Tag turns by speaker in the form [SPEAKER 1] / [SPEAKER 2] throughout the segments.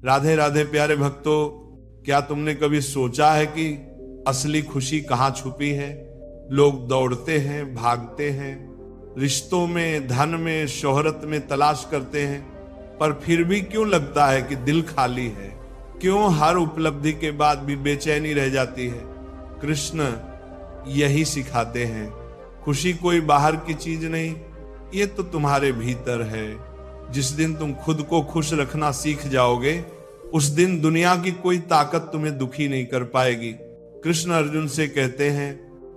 [SPEAKER 1] राधे राधे प्यारे भक्तों, क्या तुमने कभी सोचा है कि असली खुशी कहाँ छुपी है? लोग दौड़ते हैं, भागते हैं, रिश्तों में, धन में, शोहरत में तलाश करते हैं, पर फिर भी क्यों लगता है कि दिल खाली है? क्यों हर उपलब्धि के बाद भी बेचैनी रह जाती है? कृष्ण यही सिखाते हैं, खुशी कोई बाहर की चीज नहीं, ये तो तुम्हारे भीतर है। जिस दिन तुम खुद को खुश रखना सीख जाओगे, उस दिन दुनिया की कोई ताकत तुम्हें दुखी नहीं कर पाएगी। कृष्ण अर्जुन से कहते हैं,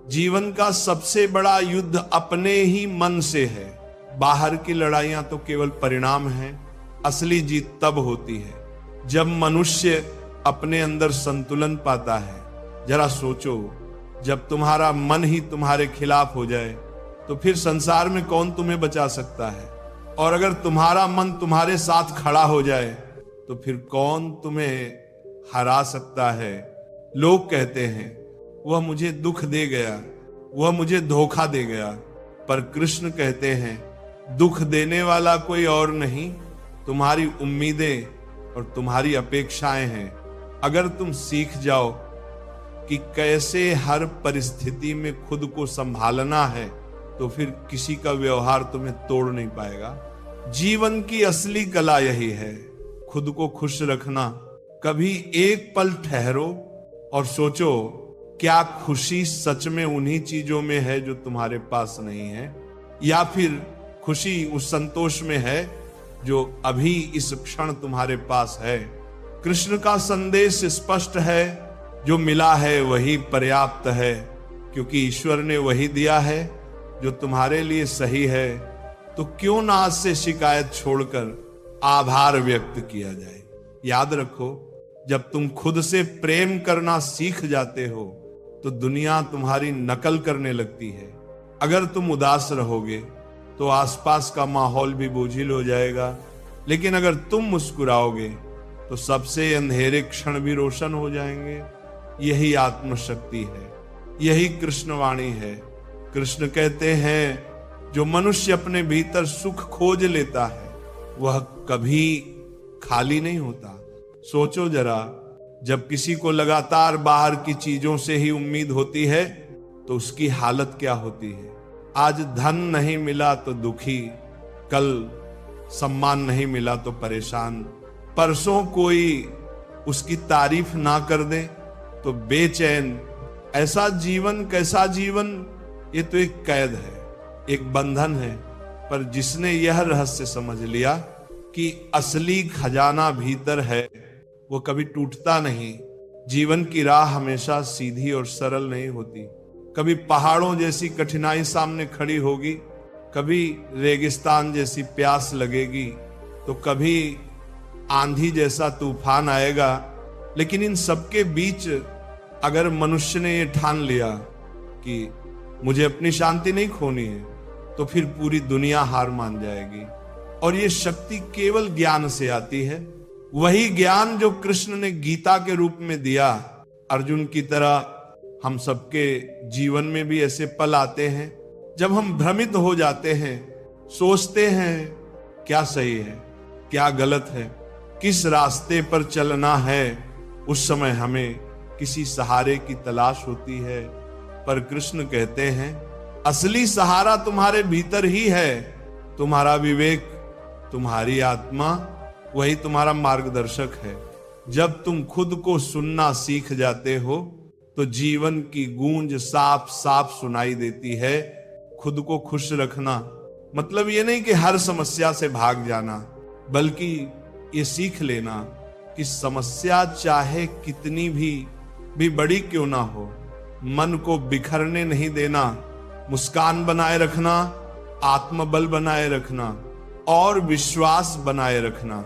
[SPEAKER 1] जीवन का सबसे बड़ा युद्ध अपने ही मन से है। बाहर की लड़ाइयां तो केवल परिणाम है, असली जीत तब होती है जब मनुष्य अपने अंदर संतुलन पाता है। जरा सोचो, जब तुम्हारा मन ही तुम्हारे खिलाफ हो जाए तो फिर संसार में कौन तुम्हें बचा सकता है? और अगर तुम्हारा मन तुम्हारे साथ खड़ा हो जाए तो फिर कौन तुम्हें हरा सकता है? लोग कहते हैं, वह मुझे दुख दे गया, वह मुझे धोखा दे गया, पर कृष्ण कहते हैं, दुख देने वाला कोई और नहीं, तुम्हारी उम्मीदें और तुम्हारी अपेक्षाएं हैं। अगर तुम सीख जाओ कि कैसे हर परिस्थिति में खुद को संभालना है, तो फिर किसी का व्यवहार तुम्हें तोड़ नहीं पाएगा। जीवन की असली कला यही है, खुद को खुश रखना। कभी एक पल ठहरो और सोचो, क्या खुशी सच में उन्हीं चीजों में है जो तुम्हारे पास नहीं है, या फिर खुशी उस संतोष में है जो अभी इस क्षण तुम्हारे पास है? कृष्ण का संदेश स्पष्ट है, जो मिला है वही पर्याप्त है, क्योंकि ईश्वर ने वही दिया है जो तुम्हारे लिए सही है। तो क्यों ना आज से शिकायत छोड़कर आभार व्यक्त किया जाए। याद रखो, जब तुम खुद से प्रेम करना सीख जाते हो तो दुनिया तुम्हारी नकल करने लगती है। अगर तुम उदास रहोगे तो आसपास का माहौल भी बोझिल हो जाएगा, लेकिन अगर तुम मुस्कुराओगे तो सबसे अंधेरे क्षण भी रोशन हो जाएंगे। यही आत्मशक्ति है, यही कृष्णवाणी है। कृष्ण कहते हैं, जो मनुष्य अपने भीतर सुख खोज लेता है वह कभी खाली नहीं होता। सोचो जरा, जब किसी को लगातार बाहर की चीजों से ही उम्मीद होती है तो उसकी हालत क्या होती है? आज धन नहीं मिला तो दुखी, कल सम्मान नहीं मिला तो परेशान, परसों कोई उसकी तारीफ ना कर दे तो बेचैन। ऐसा जीवन कैसा जीवन? ये तो एक कैद है, एक बंधन है। पर जिसने यह रहस्य समझ लिया कि असली खजाना भीतर है, वो कभी टूटता नहीं। जीवन की राह हमेशा सीधी और सरल नहीं होती। कभी पहाड़ों जैसी कठिनाई सामने खड़ी होगी, कभी रेगिस्तान जैसी प्यास लगेगी, तो कभी आंधी जैसा तूफान आएगा। लेकिन इन सबके बीच अगर मनुष्य ने ये ठान लिया कि मुझे अपनी शांति नहीं खोनी है, तो फिर पूरी दुनिया हार मान जाएगी। और ये शक्ति केवल ज्ञान से आती है, वही ज्ञान जो कृष्ण ने गीता के रूप में दिया। अर्जुन की तरह हम सबके जीवन में भी ऐसे पल आते हैं जब हम भ्रमित हो जाते हैं, सोचते हैं क्या सही है, क्या गलत है, किस रास्ते पर चलना है। उस समय हमें किसी सहारे की तलाश होती है, पर कृष्ण कहते हैं, असली सहारा तुम्हारे भीतर ही है। तुम्हारा विवेक, तुम्हारी आत्मा, वही तुम्हारा मार्गदर्शक है। जब तुम खुद को सुनना सीख जाते हो तो जीवन की गूंज साफ साफ सुनाई देती है। खुद को खुश रखना मतलब ये नहीं कि हर समस्या से भाग जाना, बल्कि ये सीख लेना कि समस्या चाहे कितनी भी बड़ी क्यों ना हो, मन को बिखरने नहीं देना, मुस्कान बनाए रखना, आत्मबल बनाए रखना और विश्वास बनाए रखना,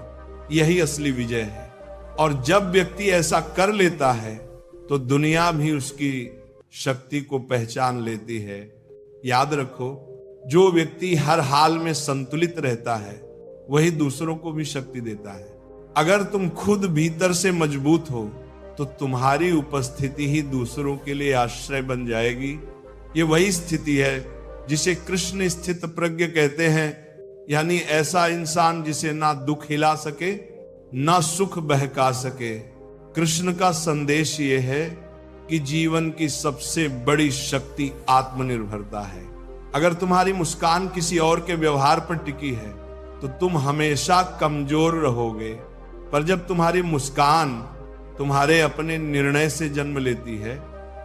[SPEAKER 1] यही असली विजय है। और जब व्यक्ति ऐसा कर लेता है तो दुनिया भी उसकी शक्ति को पहचान लेती है। याद रखो, जो व्यक्ति हर हाल में संतुलित रहता है वही दूसरों को भी शक्ति देता है। अगर तुम खुद भीतर से मजबूत हो तो तुम्हारी उपस्थिति ही दूसरों के लिए आश्रय बन जाएगी। ये वही स्थिति है जिसे कृष्ण स्थित प्रज्ञ कहते हैं, यानी ऐसा इंसान जिसे ना दुख हिला सके ना सुख बहका सके। कृष्ण का संदेश ये है कि जीवन की सबसे बड़ी शक्ति आत्मनिर्भरता है। अगर तुम्हारी मुस्कान किसी और के व्यवहार पर टिकी है तो तुम हमेशा कमजोर रहोगे, पर जब तुम्हारी मुस्कान तुम्हारे अपने निर्णय से जन्म लेती है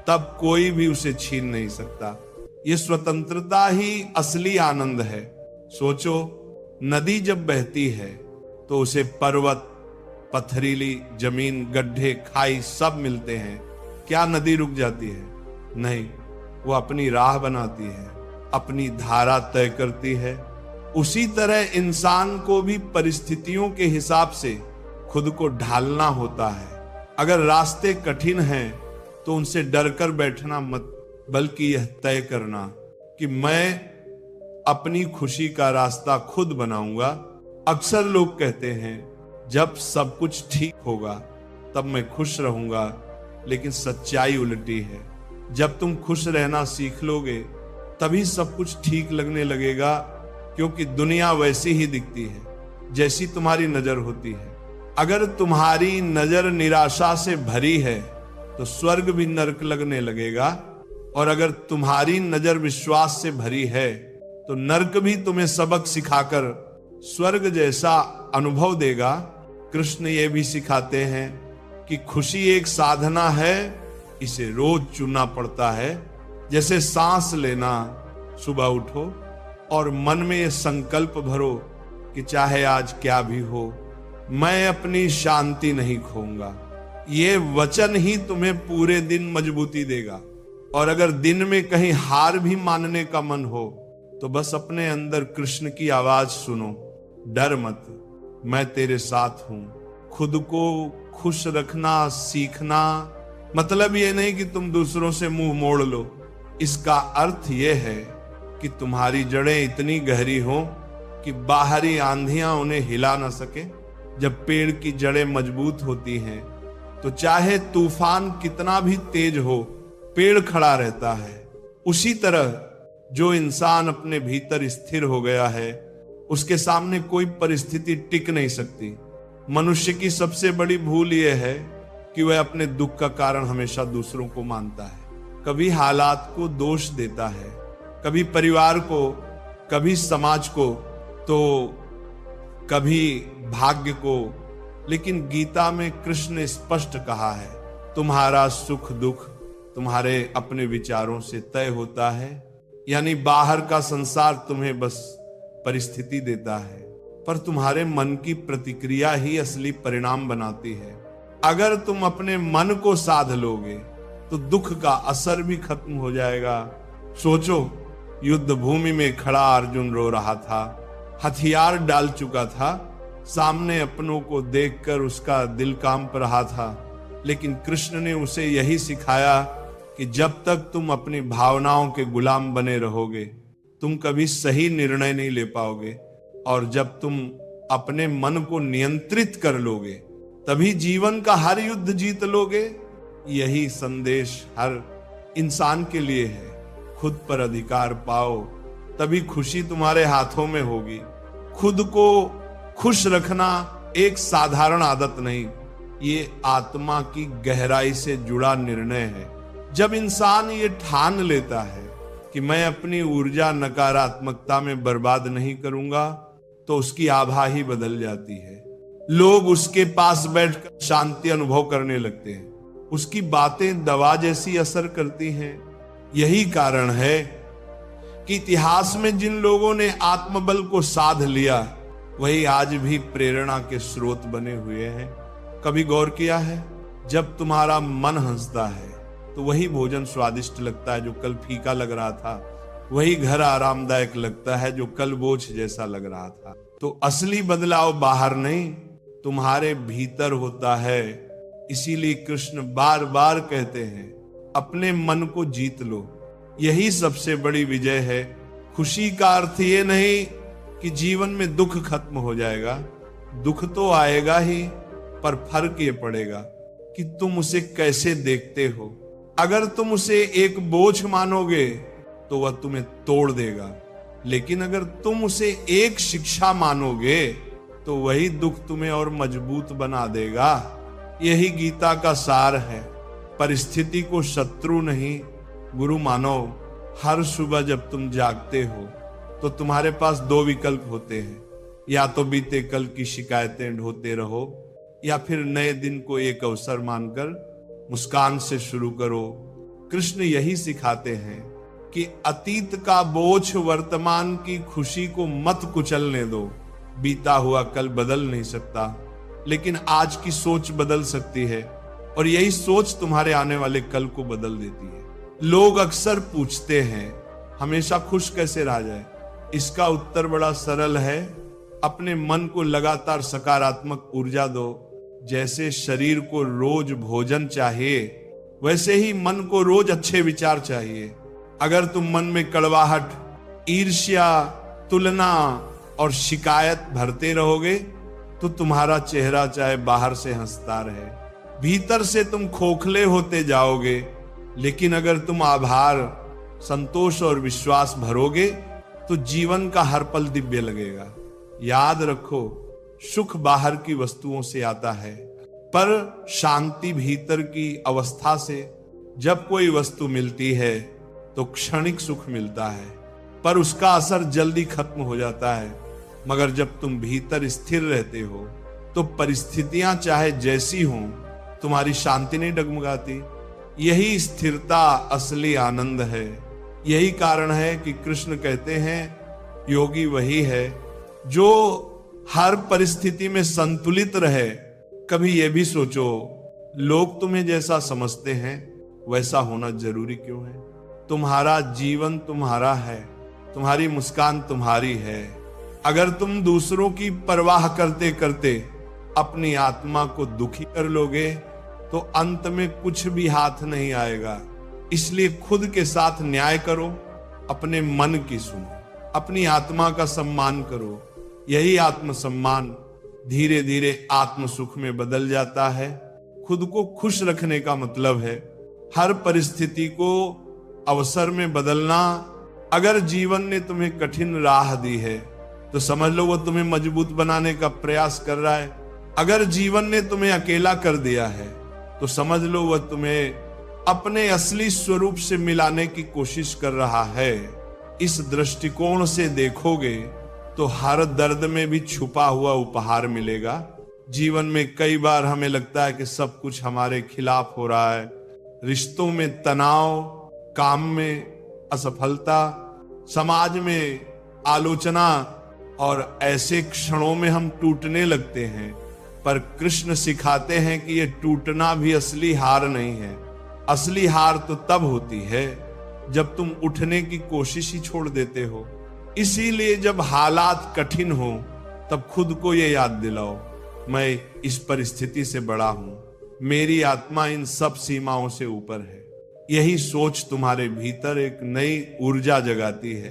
[SPEAKER 1] तब कोई भी उसे छीन नहीं सकता। ये स्वतंत्रता ही असली आनंद है। सोचो, नदी जब बहती है तो उसे पर्वत, पथरीली जमीन, गड्ढे, खाई सब मिलते हैं। क्या नदी रुक जाती है? नहीं, वो अपनी राह बनाती है, अपनी धारा तय करती है। उसी तरह इंसान को भी परिस्थितियों के हिसाब से खुद को ढालना होता है। अगर रास्ते कठिन हैं तो उनसे डरकर बैठना मत, बल्कि यह तय करना कि मैं अपनी खुशी का रास्ता खुद बनाऊंगा। अक्सर लोग कहते हैं जब सब कुछ ठीक होगा तब मैं खुश रहूंगा, लेकिन सच्चाई उल्टी है। जब तुम खुश रहना सीख लोगे तभी सब कुछ ठीक लगने लगेगा, क्योंकि दुनिया वैसी ही दिखती है जैसी तुम्हारी नजर होती है। अगर तुम्हारी नजर निराशा से भरी है तो स्वर्ग भी नरक लगने लगेगा, और अगर तुम्हारी नजर विश्वास से भरी है तो नरक भी तुम्हें सबक सिखाकर स्वर्ग जैसा अनुभव देगा। कृष्ण ये भी सिखाते हैं कि खुशी एक साधना है, इसे रोज चुनना पड़ता है। जैसे सांस लेना, सुबह उठो और मन में ये संकल्प भरो कि चाहे आज क्या भी हो, मैं अपनी शांति नहीं खोऊंगा। ये वचन ही तुम्हें पूरे दिन मजबूती देगा। और अगर दिन में कहीं हार भी मानने का मन हो तो बस अपने अंदर कृष्ण की आवाज सुनो, डर मत, मैं तेरे साथ हूं। खुद को खुश रखना सीखना मतलब ये नहीं कि तुम दूसरों से मुंह मोड़ लो। इसका अर्थ यह है कि तुम्हारी जड़ें इतनी गहरी हो कि बाहरी आंधियां उन्हें हिला ना सके। जब पेड़ की जड़ें मजबूत होती हैं तो चाहे तूफान कितना भी तेज हो, पेड़ खड़ा रहता है। उसी तरह जो इंसान अपने भीतर स्थिर हो गया है, उसके सामने कोई परिस्थिति टिक नहीं सकती। मनुष्य की सबसे बड़ी भूल यह है कि वह अपने दुख का कारण हमेशा दूसरों को मानता है। कभी हालात को दोष देता है, कभी परिवार को, कभी समाज को, तो कभी भाग्य को। लेकिन गीता में कृष्ण ने स्पष्ट कहा है, तुम्हारा सुख दुख तुम्हारे अपने विचारों से तय होता है। यानी बाहर का संसार तुम्हें बस परिस्थिति देता है, पर तुम्हारे मन की प्रतिक्रिया ही असली परिणाम बनाती है। अगर तुम अपने मन को साध लोगे तो दुख का असर भी खत्म हो जाएगा। सोचो, युद्ध भूमि में खड़ा अर्जुन रो रहा था, हथियार डाल चुका था, सामने अपनों को देखकर उसका दिल कांप रहा था। लेकिन कृष्ण ने उसे यही सिखाया कि जब तक तुम अपनी भावनाओं के गुलाम बने रहोगे तुम कभी सही निर्णय नहीं ले पाओगे, और जब तुम अपने मन को नियंत्रित कर लोगे तभी जीवन का हर युद्ध जीत लोगे। यही संदेश हर इंसान के लिए है। खुद पर अधिकार पाओ, तभी खुशी तुम्हारे हाथों में होगी। खुद को खुश रखना एक साधारण आदत नहीं, ये आत्मा की गहराई से जुड़ा निर्णय है। जब इंसान ये ठान लेता है कि मैं अपनी ऊर्जा नकारात्मकता में बर्बाद नहीं करूंगा, तो उसकी आभा ही बदल जाती है। लोग उसके पास बैठकर शांति अनुभव करने लगते हैं। उसकी बातें दवा जैसी असर करती हैं। यही कारण है कि इतिहास में जिन लोगों ने आत्मबल को साध लिया वही आज भी प्रेरणा के स्रोत बने हुए हैं। कभी गौर किया है, जब तुम्हारा मन हंसता है तो वही भोजन स्वादिष्ट लगता है जो कल फीका लग रहा था, वही घर आरामदायक लगता है जो कल बोझ जैसा लग रहा था। तो असली बदलाव बाहर नहीं, तुम्हारे भीतर होता है। इसीलिए कृष्ण बार बार कहते हैं, अपने मन को जीत लो, यही सबसे बड़ी विजय है। खुशी का अर्थ ये नहीं कि जीवन में दुख खत्म हो जाएगा, दुख तो आएगा ही, पर फर्क ये पड़ेगा कि तुम उसे कैसे देखते हो। अगर तुम उसे एक बोझ मानोगे तो वह तुम्हें तोड़ देगा, लेकिन अगर तुम उसे एक शिक्षा मानोगे तो वही दुख तुम्हें और मजबूत बना देगा। यही गीता का सार है। परिस्थिति को शत्रु नहीं गुरु मानो। हर सुबह जब तुम जागते हो तो तुम्हारे पास दो विकल्प होते हैं, या तो बीते कल की शिकायतें ढोते रहो, या फिर नए दिन को एक अवसर मानकर मुस्कान से शुरू करो। कृष्ण यही सिखाते हैं कि अतीत का बोझ वर्तमान की खुशी को मत कुचलने दो। बीता हुआ कल बदल नहीं सकता, लेकिन आज की सोच बदल सकती है, और यही सोच तुम्हारे आने वाले कल को बदल देती है। लोग अक्सर पूछते हैं हमेशा खुश कैसे रहा जाए। इसका उत्तर बड़ा सरल है, अपने मन को लगातार सकारात्मक ऊर्जा दो। जैसे शरीर को रोज भोजन चाहिए, वैसे ही मन को रोज अच्छे विचार चाहिए। अगर तुम मन में कड़वाहट, ईर्ष्या, तुलना और शिकायत भरते रहोगे तो तुम्हारा चेहरा चाहे बाहर से हंसता रहे, भीतर से तुम खोखले होते जाओगे। लेकिन अगर तुम आभार, संतोष और विश्वास भरोगे तो जीवन का हर पल दिव्य लगेगा। याद रखो, सुख बाहर की वस्तुओं से आता है, पर शांति भीतर की अवस्था से। जब कोई वस्तु मिलती है तो क्षणिक सुख मिलता है, पर उसका असर जल्दी खत्म हो जाता है। मगर जब तुम भीतर स्थिर रहते हो तो परिस्थितियां चाहे जैसी हों, तुम्हारी शांति नहीं डगमगाती। यही स्थिरता असली आनंद है। यही कारण है कि कृष्ण कहते हैं योगी वही है जो हर परिस्थिति में संतुलित रहे। कभी यह भी सोचो, लोग तुम्हें जैसा समझते हैं वैसा होना जरूरी क्यों है? तुम्हारा जीवन तुम्हारा है, तुम्हारी मुस्कान तुम्हारी है। अगर तुम दूसरों की परवाह करते करते अपनी आत्मा को दुखी कर लोगे तो अंत में कुछ भी हाथ नहीं आएगा। इसलिए खुद के साथ न्याय करो, अपने मन की सुनो, अपनी आत्मा का सम्मान करो। यही आत्मसम्मान धीरे धीरे आत्म सुख में बदल जाता है। खुद को खुश रखने का मतलब है हर परिस्थिति को अवसर में बदलना। अगर जीवन ने तुम्हें कठिन राह दी है तो समझ लो वो तुम्हें मजबूत बनाने का प्रयास कर रहा है। अगर जीवन ने तुम्हें अकेला कर दिया है तो समझ लो वह तुम्हें अपने असली स्वरूप से मिलाने की कोशिश कर रहा है। इस दृष्टिकोण से देखोगे तो हर दर्द में भी छुपा हुआ उपहार मिलेगा। जीवन में कई बार हमें लगता है कि सब कुछ हमारे खिलाफ हो रहा है। रिश्तों में तनाव, काम में असफलता, समाज में आलोचना, और ऐसे क्षणों में हम टूटने लगते हैं। पर कृष्ण सिखाते हैं कि यह टूटना भी असली हार नहीं है। असली हार तो तब होती है जब तुम उठने की कोशिश ही छोड़ देते हो। इसीलिए जब हालात कठिन हो तब खुद को यह याद दिलाओ, मैं इस परिस्थिति से बड़ा हूं, मेरी आत्मा इन सब सीमाओं से ऊपर है। यही सोच तुम्हारे भीतर एक नई ऊर्जा जगाती है।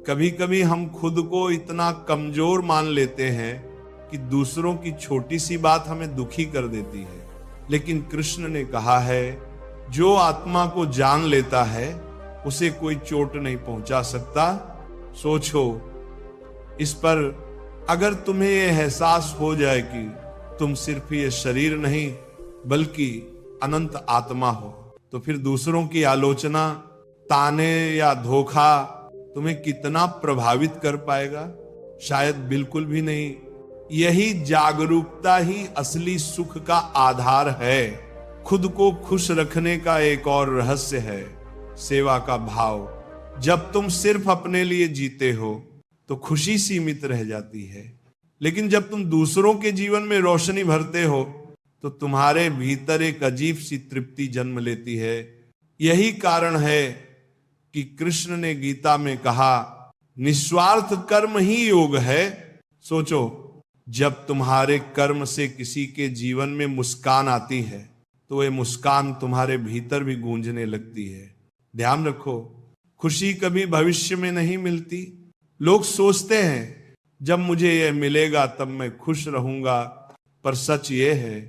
[SPEAKER 1] कभी कभी हम खुद को इतना कमजोर मान लेते हैं कि दूसरों की छोटी सी बात हमें दुखी कर देती है। लेकिन कृष्ण ने कहा है जो आत्मा को जान लेता है उसे कोई चोट नहीं पहुंचा सकता। सोचो इस पर। अगर तुम्हें यह एहसास हो जाए कि तुम सिर्फ ये शरीर नहीं बल्कि अनंत आत्मा हो, तो फिर दूसरों की आलोचना, ताने या धोखा तुम्हें कितना प्रभावित कर पाएगा? शायद बिल्कुल भी नहीं। यही जागरूकता ही असली सुख का आधार है। खुद को खुश रखने का एक और रहस्य है सेवा का भाव। जब तुम सिर्फ अपने लिए जीते हो तो खुशी सीमित रह जाती है, लेकिन जब तुम दूसरों के जीवन में रोशनी भरते हो तो तुम्हारे भीतर एक अजीब सी तृप्ति जन्म लेती है। यही कारण है कि कृष्ण ने गीता में कहा निस्वार्थ कर्म ही योग है। सोचो जब तुम्हारे कर्म से किसी के जीवन में मुस्कान आती है तो वह मुस्कान तुम्हारे भीतर भी गूंजने लगती है। ध्यान रखो, खुशी कभी भविष्य में नहीं मिलती। लोग सोचते हैं जब मुझे यह मिलेगा तब मैं खुश रहूंगा, पर सच यह है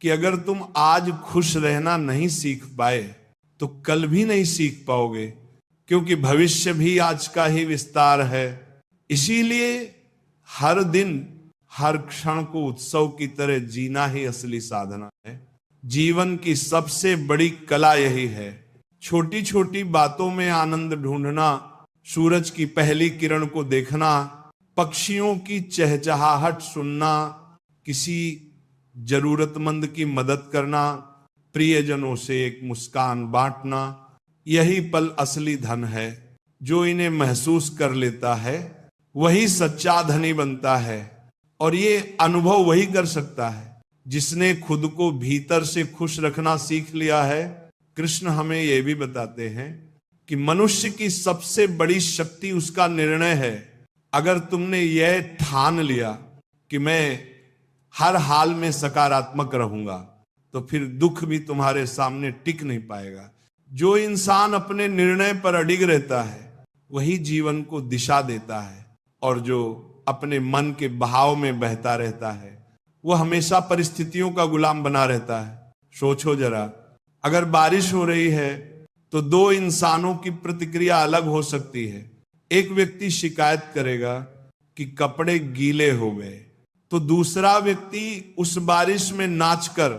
[SPEAKER 1] कि अगर तुम आज खुश रहना नहीं सीख पाए तो कल भी नहीं सीख पाओगे, क्योंकि भविष्य भी आज का ही विस्तार है। इसीलिए हर दिन, हर क्षण को उत्सव की तरह जीना ही असली साधना है। जीवन की सबसे बड़ी कला यही है। छोटी छोटी बातों में आनंद ढूंढना, सूरज की पहली किरण को देखना, पक्षियों की चहचहाहट सुनना, किसी जरूरतमंद की मदद करना, प्रियजनों से एक मुस्कान बांटना, यही पल असली धन है। जो इन्हें महसूस कर लेता है वही सच्चा धनी बनता है। और ये अनुभव वही कर सकता है जिसने खुद को भीतर से खुश रखना सीख लिया है। कृष्ण हमें यह भी बताते हैं कि मनुष्य की सबसे बड़ी शक्ति उसका निर्णय है। अगर तुमने यह ठान लिया कि मैं हर हाल में सकारात्मक रहूंगा, तो फिर दुख भी तुम्हारे सामने टिक नहीं पाएगा। जो इंसान अपने निर्णय पर अडिग रहता है वही जीवन को दिशा देता है, और जो अपने मन के बहाव में बहता रहता है वो हमेशा परिस्थितियों का गुलाम बना रहता है। सोचो जरा, अगर बारिश हो रही है तो दो इंसानों की प्रतिक्रिया अलग हो सकती है। एक व्यक्ति शिकायत करेगा कि कपड़े गीले हो गए, तो दूसरा व्यक्ति उस बारिश में नाचकर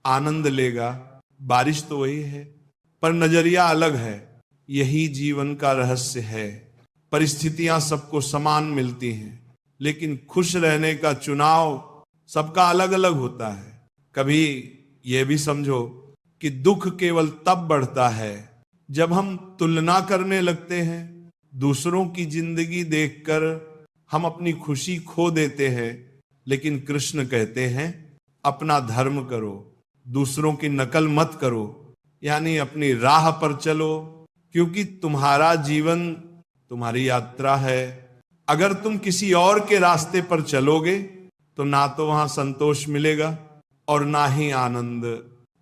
[SPEAKER 1] आनंद लेगा। बारिश तो वही है पर नजरिया अलग है। यही जीवन का रहस्य है। परिस्थितियां सबको समान मिलती हैं, लेकिन खुश रहने का चुनाव सबका अलग अलग होता है। कभी यह भी समझो कि दुख केवल तब बढ़ता है जब हम तुलना करने लगते हैं। दूसरों की जिंदगी देखकर हम अपनी खुशी खो देते हैं, लेकिन कृष्ण कहते हैं अपना धर्म करो, दूसरों की नकल मत करो, यानी अपनी राह पर चलो, क्योंकि तुम्हारा जीवन तुम्हारी यात्रा है। अगर तुम किसी और के रास्ते पर चलोगे तो ना तो वहां संतोष मिलेगा और ना ही आनंद।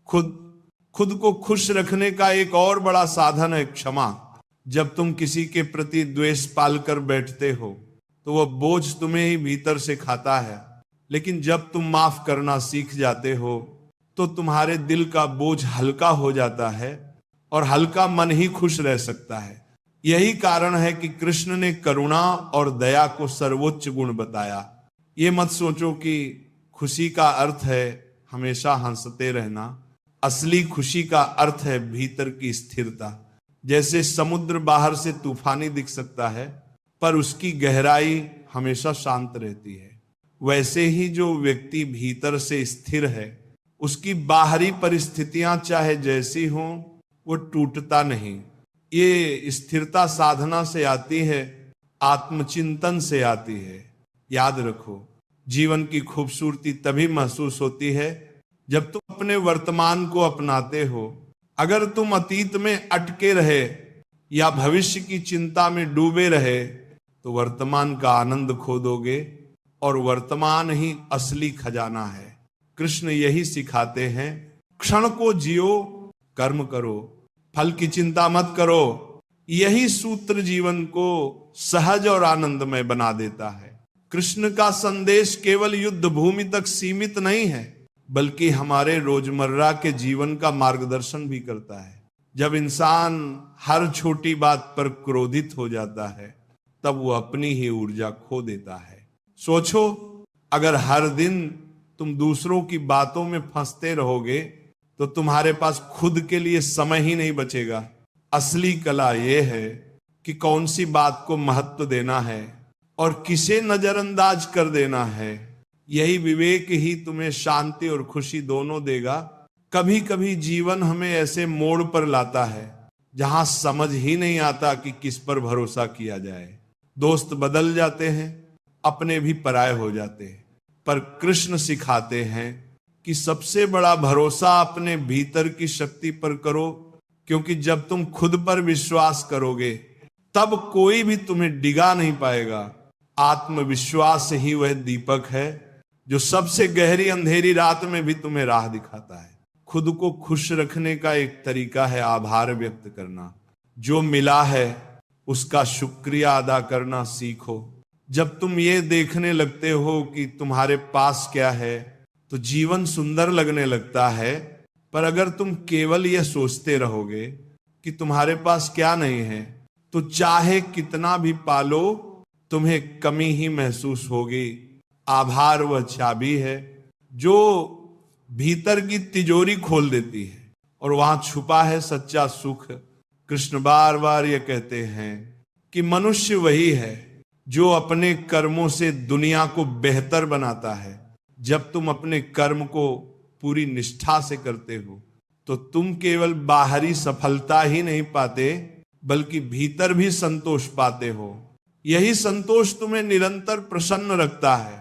[SPEAKER 1] खुद को खुश रखने का एक और बड़ा साधन है क्षमा। जब तुम किसी के प्रति द्वेष पालकर बैठते हो तो वह बोझ तुम्हें ही भीतर से खाता है, लेकिन जब तुम माफ करना सीख जाते हो तो तुम्हारे दिल का बोझ हल्का हो जाता है, और हल्का मन ही खुश रह सकता है। यही कारण है कि कृष्ण ने करुणा और दया को सर्वोच्च गुण बताया। ये मत सोचो कि खुशी का अर्थ है हमेशा हंसते रहना। असली खुशी का अर्थ है भीतर की स्थिरता। जैसे समुद्र बाहर से तूफानी दिख सकता है पर उसकी गहराई हमेशा शांत रहती है, वैसे ही जो व्यक्ति भीतर से स्थिर है उसकी बाहरी परिस्थितियां चाहे जैसी हों वो टूटता नहीं। ये स्थिरता साधना से आती है, आत्मचिंतन से आती है। याद रखो, जीवन की खूबसूरती तभी महसूस होती है जब तुम अपने वर्तमान को अपनाते हो। अगर तुम अतीत में अटके रहे या भविष्य की चिंता में डूबे रहे तो वर्तमान का आनंद खो दोगे, और वर्तमान ही असली खजाना है। कृष्ण यही सिखाते हैं, क्षण को जियो, कर्म करो, फल की चिंता मत करो। यही सूत्र जीवन को सहज और आनंदमय बना देता है। कृष्ण का संदेश केवल युद्ध भूमि तक सीमित नहीं है, बल्कि हमारे रोजमर्रा के जीवन का मार्गदर्शन भी करता है। जब इंसान हर छोटी बात पर क्रोधित हो जाता है तब वो अपनी ही ऊर्जा खो देता है। सोचो, अगर हर दिन तुम दूसरों की बातों में फंसते रहोगे तो तुम्हारे पास खुद के लिए समय ही नहीं बचेगा। असली कला यह है कि कौन सी बात को महत्व देना है और किसे नजरअंदाज कर देना है। यही विवेक ही तुम्हें शांति और खुशी दोनों देगा। कभी कभी जीवन हमें ऐसे मोड़ पर लाता है जहां समझ ही नहीं आता कि किस पर भरोसा किया जाए। दोस्त बदल जाते हैं, अपने भी पराये हो जाते हैं, पर कृष्ण सिखाते हैं कि सबसे बड़ा भरोसा अपने भीतर की शक्ति पर करो, क्योंकि जब तुम खुद पर विश्वास करोगे तब कोई भी तुम्हें डिगा नहीं पाएगा। आत्मविश्वास ही वह दीपक है जो सबसे गहरी अंधेरी रात में भी तुम्हें राह दिखाता है। खुद को खुश रखने का एक तरीका है आभार व्यक्त करना। जो मिला है उसका शुक्रिया अदा करना सीखो। जब तुम ये देखने लगते हो कि तुम्हारे पास क्या है तो जीवन सुंदर लगने लगता है। पर अगर तुम केवल यह सोचते रहोगे कि तुम्हारे पास क्या नहीं है तो चाहे कितना भी पालो तुम्हें कमी ही महसूस होगी। आभार वह चाबी है जो भीतर की तिजोरी खोल देती है और वहां छुपा है सच्चा सुख। कृष्ण बार बार ये कहते हैं कि मनुष्य वही है जो अपने कर्मों से दुनिया को बेहतर बनाता है। जब तुम अपने कर्म को पूरी निष्ठा से करते हो तो तुम केवल बाहरी सफलता ही नहीं पाते बल्कि भीतर भी संतोष पाते हो। यही संतोष तुम्हें निरंतर प्रसन्न रखता है।